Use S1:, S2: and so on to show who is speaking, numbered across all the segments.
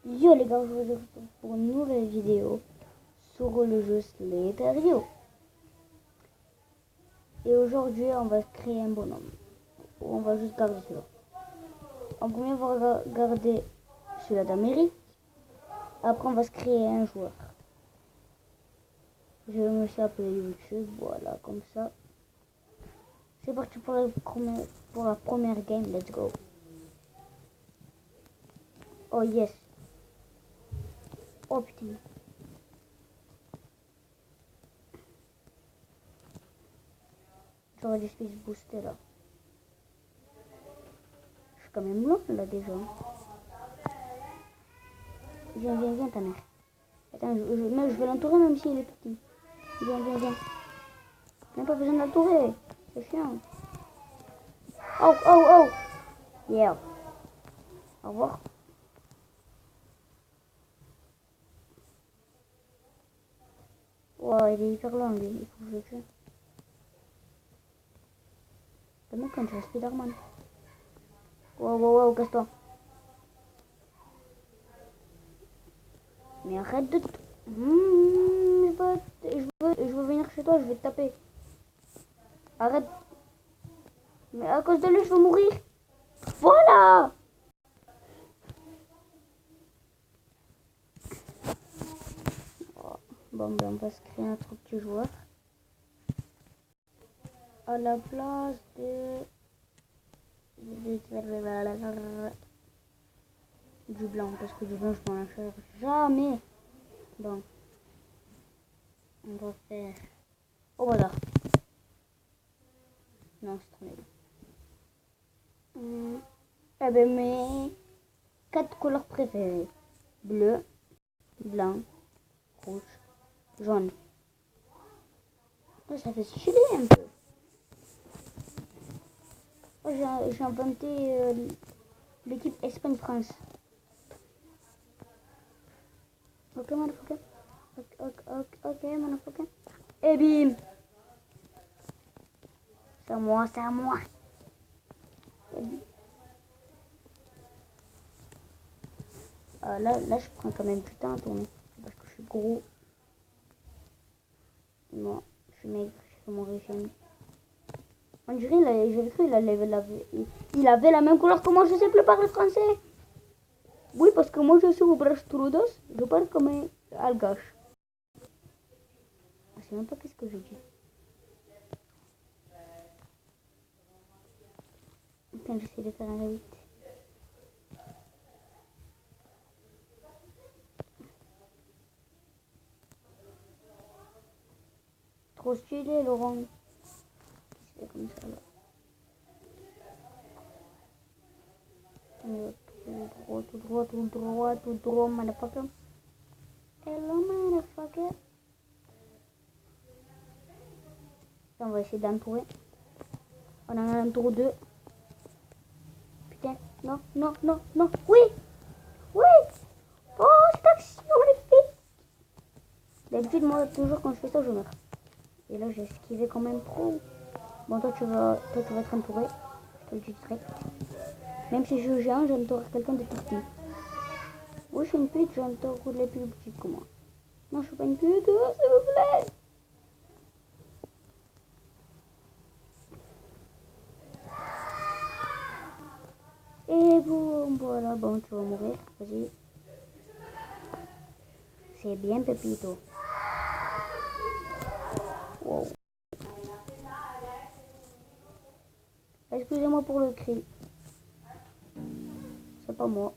S1: Yo les gars, je vous retrouve pour une nouvelle vidéo sur le jeu Slither.io. Et aujourd'hui, on va créer un bonhomme. On va juste garder celui-là. En premier, on va garder celui-là d'Amérique. Après, on va se créer un joueur. Je me suis appelé YouTube, voilà, comme ça. C'est parti pour la première game, let's go. Oh yes. Oh putain. J'aurais dû se booster là. Je suis quand même long là déjà. Viens ta mère. Attends, mais je vais l'entourer même s'il est petit. Viens. Même pas besoin de l'entourer. C'est chiant. Oh. Yeah. Au revoir. Wow, il est hyper long lui. Il faut que je le tue. Le mec quand tu es Spider-Man. Wow, casse-toi. Mais arrête de... je veux venir chez toi, je vais te taper. Arrête. Mais à cause de lui, je veux mourir. Voilà. Bon, ben on va se créer un truc petit joueur. À la place du blanc, parce que du blanc, je m'en achète jamais. Bon. On va faire... au hasard. Non, c'est trop nul. Eh ben, mes 4 couleurs préférées. Bleu, blanc, rouge, jaune. Oh, ça fait stylé un peu. Oh, j'ai inventé l'équipe Espagne-France. Ok, motherfucker. Ok, motherfucker. Et bim. C'est à moi. Là, je prends quand même du temps à tourner. Parce que je suis gros. Non, je suis maigre. Je fais mon régime. On dirait, j'ai cru, il avait la même couleur que moi. Je sais plus parler français. Oui, parce que moi, je suis au Brudos. Je parle comme un algache. Je sais même pas qu'est-ce que je dis. Attends, j'essaie de faire un vite. Trop stylé, Laurent. C'est comme ça, là. Tout droit, motherfucker. Hello, motherfucker. On va essayer d'entourer. On en a un tour 2. Putain, non. Oui. Oh, cette action magnifique. D'habitude, moi, toujours quand je fais ça, je meurs. Et là, j'ai esquivé quand même trop. Bon, toi, tu vas être entouré. Je te le dis direct. Même si je suis géant, j'entoure quelqu'un de petit. Oui, je suis une pute, j'entoure les plus petits que moi. Non, je suis pas une pute, s'il vous plaît. Et bon, voilà, bon, tu vas mourir, vas-y. C'est bien, Pepito. Wow. Excusez-moi pour le cri. C'est pas moi.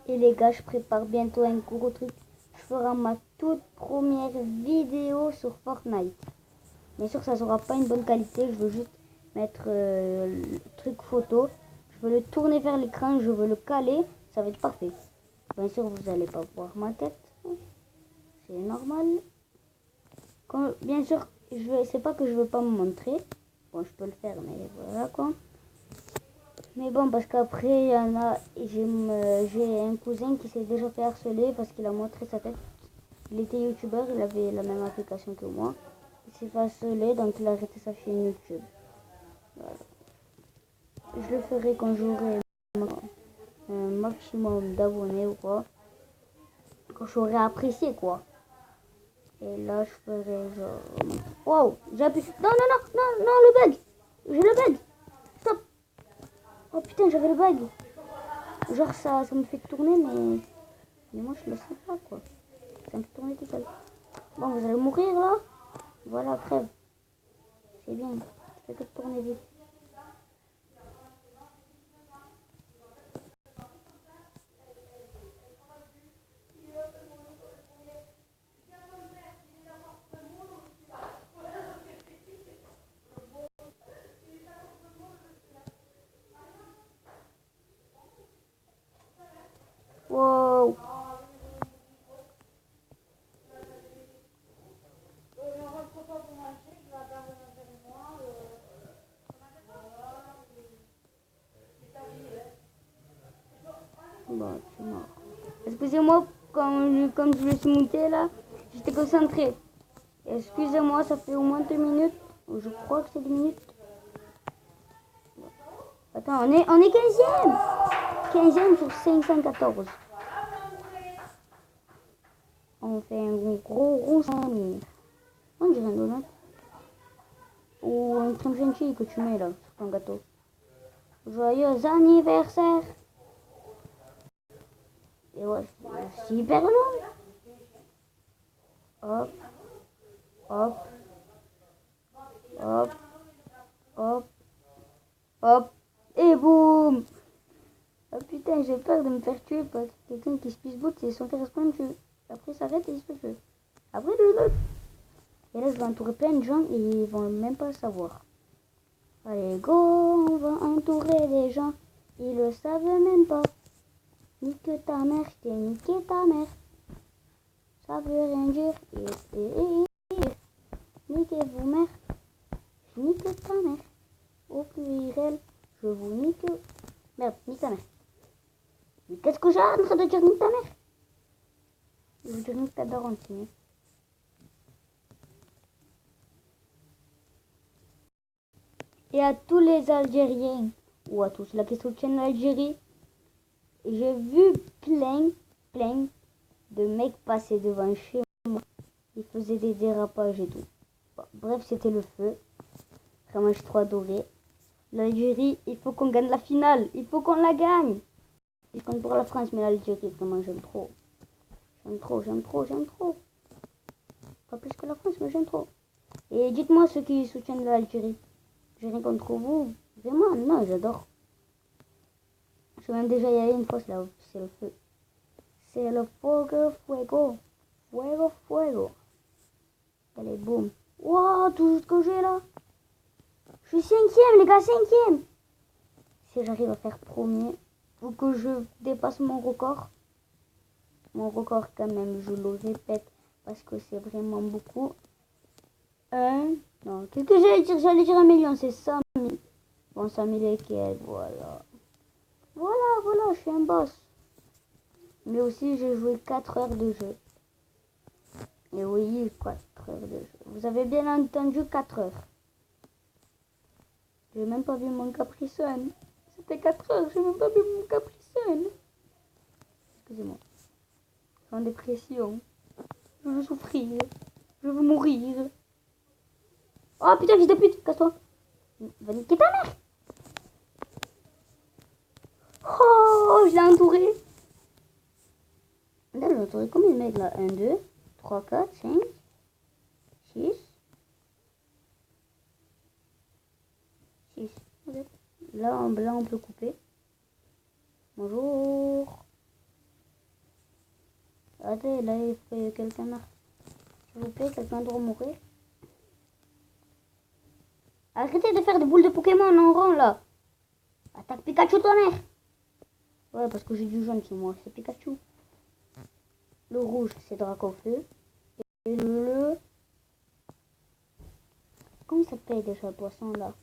S1: Et les gars, je prépare bientôt un gros truc. Je ferai ma toute première vidéo sur Fortnite. Bien sûr, ça sera pas une bonne qualité. Je veux juste mettre le truc photo. Je veux le tourner vers l'écran. Je veux le caler. Ça va être parfait. Bien sûr, vous n'allez pas voir ma tête. C'est normal. Bien sûr, c'est pas que je veux pas me montrer. Bon, je peux le faire, mais voilà quoi. Mais bon, parce qu'après, j'ai un cousin qui s'est déjà fait harceler parce qu'il a montré sa tête. Il était youtubeur, il avait la même application que moi. s'est pas scellé, donc il a arrêté sa chaîne YouTube. Voilà. Je le ferai quand j'aurai un maximum d'abonnés ou quoi. Quand j'aurai apprécié quoi. Et là je ferai genre... Wow, j'appuie. Non, non, non, non, non, le bug. J'ai le bug. Stop. Oh putain, j'avais le bug. Genre ça me fait tourner, mais moi je le sais pas quoi. Ça me fait tourner tout seul. Bon, vous allez mourir là. Voilà, crève. C'est bien. Ça fait que tourner vite. Wow. Bon, c'est mort. Excusez-moi, comme je me suis monté là, j'étais concentré. Excusez-moi, ça fait au moins 2 minutes. Je crois que c'est 2 minutes. Attends, on est 15e. 15e sur 514. On fait un gros rond sans mine. On dirait un donut. Ou une crème chantilly que tu mets là sur ton gâteau. Joyeux anniversaire. Et ouais, c'est hyper long. Hop, hop, hop, hop, hop, et boum. Oh putain, j'ai peur de me faire tuer par quelqu'un qui se pisse-boute et son correspond me tue. Après, ça arrête et il se fait tuer. Après, et là, je vais entourer plein de gens et ils vont même pas le savoir. Allez, go, on va entourer des gens. Ils le savent même pas. Nique ta mère, je t'ai niqué ta mère. Ça veut rien dire. Niquez-vous mère. Je nique ta mère. Au pluriel, je vous nique. Merde, nique ta mère. Mais qu'est-ce que j'ai en train de dire nique ta mère? Je veux dire nique ta daronne, c'est mieux. Et à tous les Algériens, ou à tous, la question de l'Algérie, j'ai vu plein de mecs passer devant chez moi. Ils faisaient des dérapages et tout. Bon, bref, c'était le feu. Vraiment, je suis trop adoré. L'Algérie, il faut qu'on gagne la finale. Il faut qu'on la gagne. Je compte pour la France, mais l'Algérie, vraiment, j'aime trop. J'aime trop. Pas plus que la France, mais j'aime trop. Et dites-moi ceux qui soutiennent l'Algérie. J'ai rien contre vous. Vraiment, non, j'adore. Je suis même déjà y aller une fois, c'est le feu. C'est le fuego. Fuego. Allez, boum. Wow, tout ce que j'ai là. Je suis 5e, les gars, 5e. Si j'arrive à faire premier, ou que je dépasse mon record. Mon record, quand même, je le répète, parce que c'est vraiment beaucoup. Non, qu'est-ce que j'allais dire? J'allais dire 1 million, c'est 100 000. Bon, 100 000 et quelques, voilà. Voilà, je suis un boss. Mais aussi, j'ai joué 4 heures de jeu. Et oui, 4 heures de jeu. Vous avez bien entendu 4 heures. J'ai même pas vu mon capricène. C'était 4 heures, j'ai même pas vu mon capricène. Excusez-moi. Je suis en dépression. Je veux souffrir. Je veux mourir. Oh putain, fils de pute, casse-toi. Va niquer ta mère. Oh, je l'ai entouré. Là, j'ai entouré combien de mecs là? 1, 2, 3, 4, 5, 6. 6. Là, on peut couper. Bonjour. Attendez, là, il faut que quelqu'un meurt. S'il vous plaît, quelqu'un doit mourir. Arrêtez de faire des boules de Pokémon en rond, là. Attaque Pikachu, ta mère. Ouais, parce que j'ai du jaune sur moi, c'est Pikachu. Le rouge, c'est Dracofeu. Et le... Comment il s'appelle déjà le poisson, là?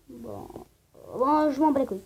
S1: Bon, je m'en bats les couilles.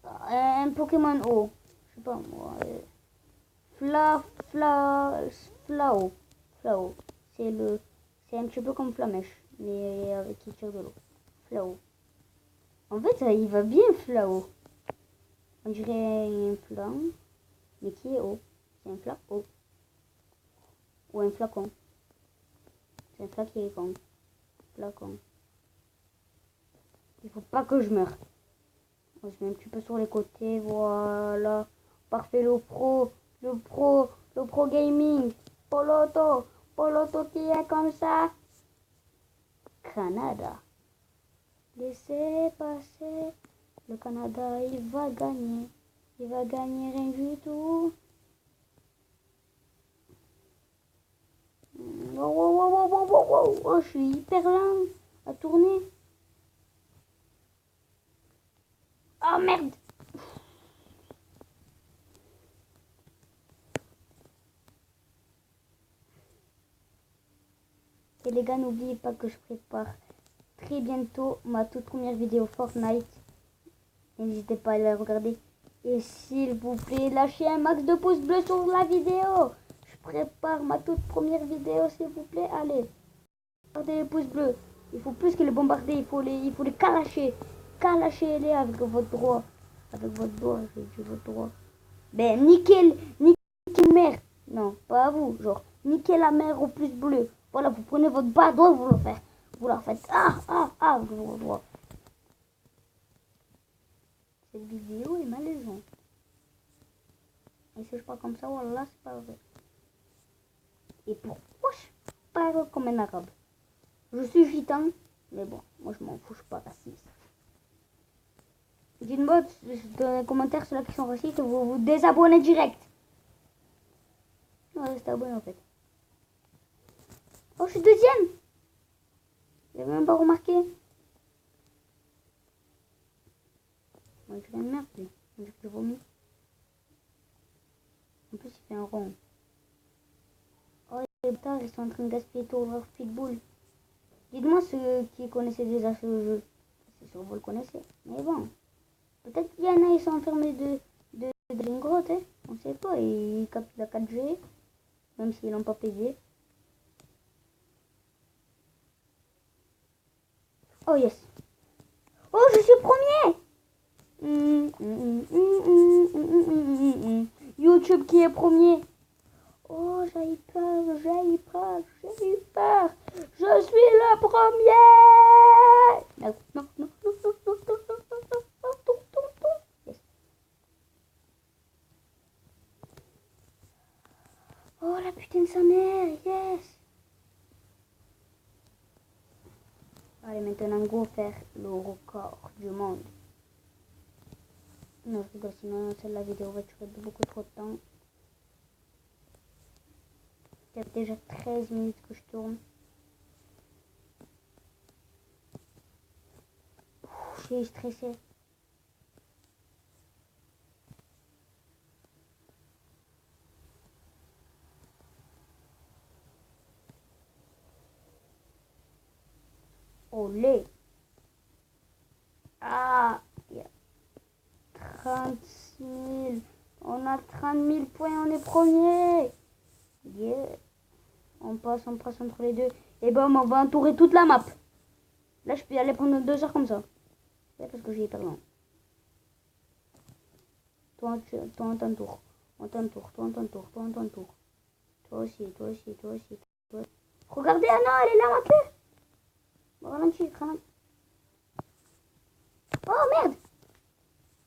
S1: Un Pokémon eau. Je sais pas moi. Fla, fla, flao. Flao. C'est un petit peu comme Flamèche, mais avec qui tire de l'eau. Flao. En fait, il va bien, Flao. On dirait un flan, mais qui est haut. C'est un flacon. Ou un flacon. C'est un flacon. Flacon. Il faut pas que je meure. On se met un petit peu sur les côtés, voilà. Parfait, le pro gaming. Poloto qui est comme ça. Canada. Laissez passer. Le Canada, il va gagner. Il va gagner rien du tout. Oh, je suis hyper lent à tourner. Oh merde. Et les gars, n'oubliez pas que je prépare très bientôt ma toute première vidéo Fortnite. N'hésitez pas à la regarder. Et s'il vous plaît, lâchez un max de pouces bleus sur la vidéo. Je prépare ma toute première vidéo, s'il vous plaît. Allez, regardez les pouces bleus. Il faut plus que les bombarder, il faut les calacher. Calachez-les avec votre droit. Avec votre doigt, j'ai dit votre droit. Ben, nickel mère. Non, pas à vous, genre, niquez la mère au plus bleu. Voilà, vous prenez votre bas doigt, vous la faites. Je vous vois. Cette vidéo est malaisante. Et si je parle comme ça, voilà, c'est pas vrai. Et pourquoi je parle comme un arabe? Je suis gitan, mais bon, moi je m'en fous, je suis pas raciste. Dites-moi dans les commentaires ceux-là qui sont racistes, vous vous désabonnez direct. Non, restez abonné en fait. Oh, je suis deuxième. J'avais même pas remarqué. Moi, je viens de merde, lui. On dirait que je vomis. En plus, il fait un rond. Oh, les bâtards, ils sont en train de gaspiller tout leur pitbull. Dites-moi ceux qui connaissaient déjà ce jeu. C'est sûr que vous le connaissez. Mais bon. Peut-être qu'il y en a, ils sont enfermés de une grotte, hein. On sait pas. Ils captent la 4G. Même s'ils n'ont pas payé. Oh yes. Oh, je suis premier. YouTube qui est premier. Oh, j'ai peur. Je suis le premier. Non. Yes. Oh, la putain de sa mère. Yes. Allez, maintenant, go faire le record du monde. Non, je rigole, sinon la vidéo va durer beaucoup trop de temps. Il y a déjà 13 minutes que je tourne. Je suis stressée. Olé. Ah, il y a 36 000. On a 30 000 points, on est premier. Yeah. On passe entre les deux. Et bon, on va entourer toute la map. Là, je peux y aller prendre 2 heures comme ça. C'est parce que j'ai hyper loin. Toi, on t'entoure. Toi aussi. Regardez, ah non, elle est là, ma queue. Bon, ralentis. Oh, merde.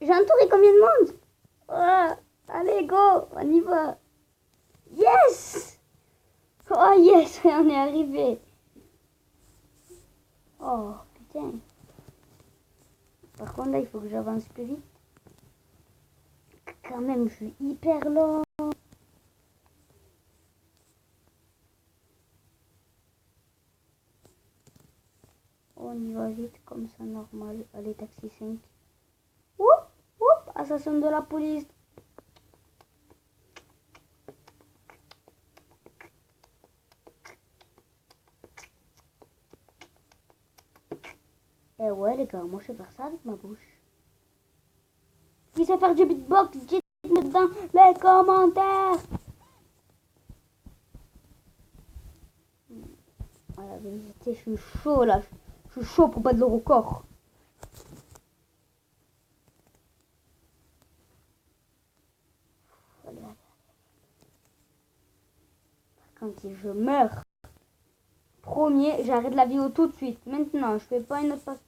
S1: J'ai entouré combien de monde? Oh, allez, go, on y va. Yes. Oh, yes, on est arrivé. Oh, putain. Par contre, là, il faut que j'avance plus vite. Quand même, je suis hyper lent. On y va vite, comme ça, normal. Allez, taxi 5. Oup, assassin de la police. Eh ouais, les gars, moi, je sais faire ça avec ma bouche. Qui sait faire du beatbox, dites-moi dans les commentaires. À la vérité, je suis chaud là. Je suis chaud pour battre le record. Allez, allez. Quand je meurs, premier, j'arrête la vidéo tout de suite. Maintenant, je fais pas une autre passe.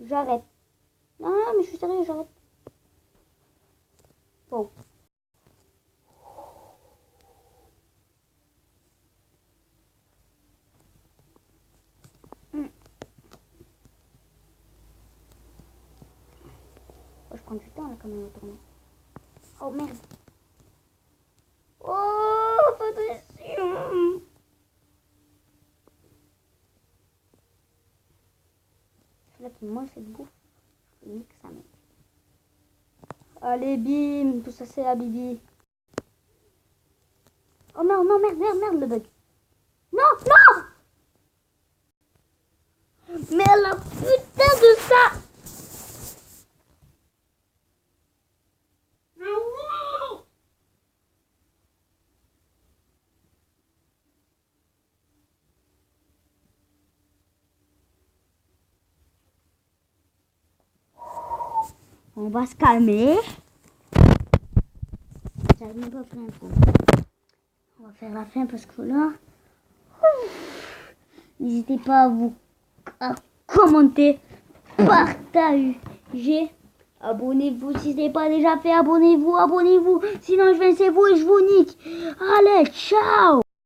S1: J'arrête. Non, mais je suis sérieux, j'arrête. Bon. Oh, je prends du temps là quand même à tourner. Oh merde. Oh, attention. Celui-là qui mange cette bouffe. Je nique sa mère. Allez, bim. Tout ça, c'est la bibi. Oh non, non, merde, merde, merde, le bug. Non, non. Mais la putain de ça. On va se calmer. J'arrive même pas à faire un coup. On va faire la fin parce que là... N'hésitez pas à commenter, partager. Abonnez-vous si ce n'est pas déjà fait. Abonnez-vous, abonnez-vous. Sinon je vais chez vous et je vous nique. Allez, ciao.